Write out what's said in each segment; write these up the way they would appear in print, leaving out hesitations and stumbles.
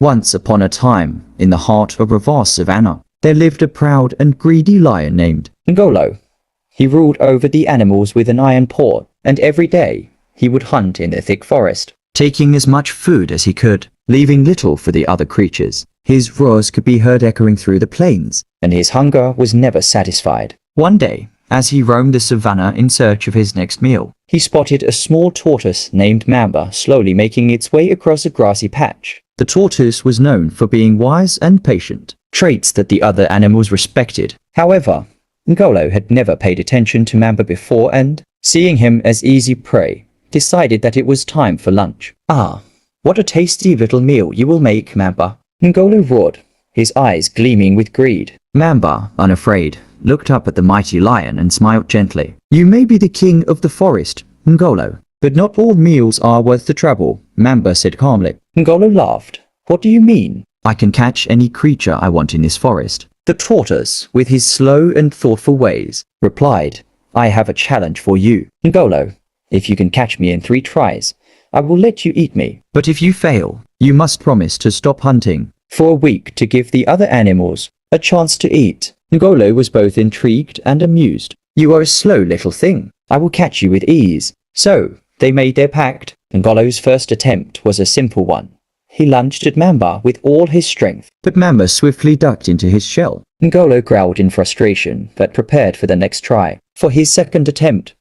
Once upon a time, in the heart of a vast savannah, there lived a proud and greedy lion named Ngolo. He ruled over the animals with an iron paw, and every day he would hunt in the thick forest, taking as much food as he could, leaving little for the other creatures. His roars could be heard echoing through the plains, and his hunger was never satisfied. One day, as he roamed the savannah in search of his next meal, he spotted a small tortoise named Mamba slowly making its way across a grassy patch. The tortoise was known for being wise and patient, traits that the other animals respected. However, Ngolo had never paid attention to Mamba before and, seeing him as easy prey, decided that it was time for lunch. "Ah, what a tasty little meal you will make, Mamba," Ngolo roared, his eyes gleaming with greed. Mamba, unafraid, looked up at the mighty lion and smiled gently. "You may be the king of the forest, Ngolo, but not all meals are worth the trouble," Mamba said calmly. Ngolo laughed. "What do you mean?" "I can catch any creature I want in this forest." The tortoise, with his slow and thoughtful ways, replied, "I have a challenge for you, Ngolo. If you can catch me in 3 tries, I will let you eat me. But if you fail, you must promise to stop hunting for a week to give the other animals a chance to eat." Ngolo was both intrigued and amused. "You are a slow little thing. I will catch you with ease." So, they made their pact. Ngolo's first attempt was a simple one. He lunged at Mamba with all his strength. But Mamba swiftly ducked into his shell. Ngolo growled in frustration, but prepared for the next try. For his second attempt,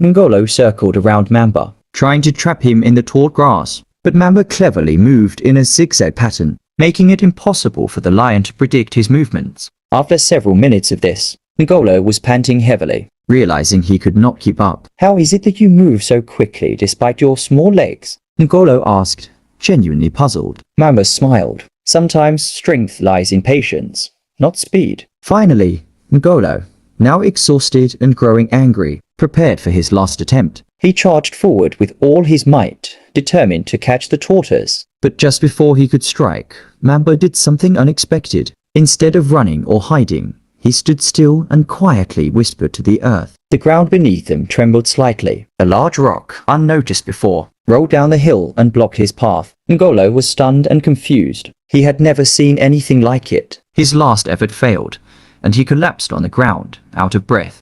Ngolo circled around Mamba, trying to trap him in the tall grass. But Mamba cleverly moved in a zigzag pattern, making it impossible for the lion to predict his movements. After several minutes of this, Ngolo was panting heavily. Realizing he could not keep up. "How is it that you move so quickly despite your small legs?" Ngolo asked, genuinely puzzled. Mamba smiled. "Sometimes strength lies in patience, not speed." Finally, Ngolo, now exhausted and growing angry, prepared for his last attempt. He charged forward with all his might, determined to catch the tortoise. But just before he could strike, Mamba did something unexpected. Instead of running or hiding, he stood still and quietly whispered to the earth. The ground beneath him trembled slightly. A large rock, unnoticed before, rolled down the hill and blocked his path. Ngolo was stunned and confused. He had never seen anything like it. His last effort failed, and he collapsed on the ground, out of breath.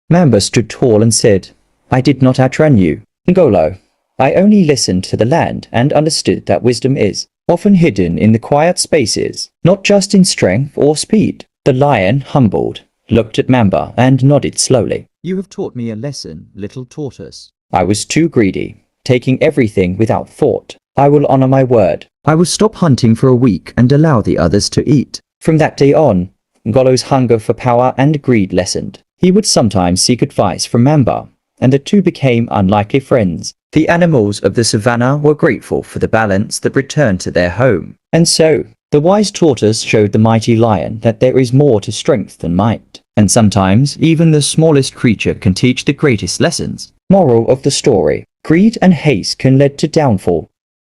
Mamba stood tall and said, "I did not outrun you, Ngolo. I only listened to the land and understood that wisdom is often hidden in the quiet spaces, not just in strength or speed." The lion, humbled, looked at Mamba and nodded slowly. "You have taught me a lesson, little tortoise." "I was too greedy, taking everything without thought. I will honor my word." "I will stop hunting for a week and allow the others to eat." From that day on, Ngolo's hunger for power and greed lessened. He would sometimes seek advice from Mamba, and the two became unlikely friends. The animals of the savannah were grateful for the balance that returned to their home. And so, the wise tortoise showed the mighty lion that there is more to strength than might. And sometimes, even the smallest creature can teach the greatest lessons. Moral of the story: greed and haste can lead to downfall,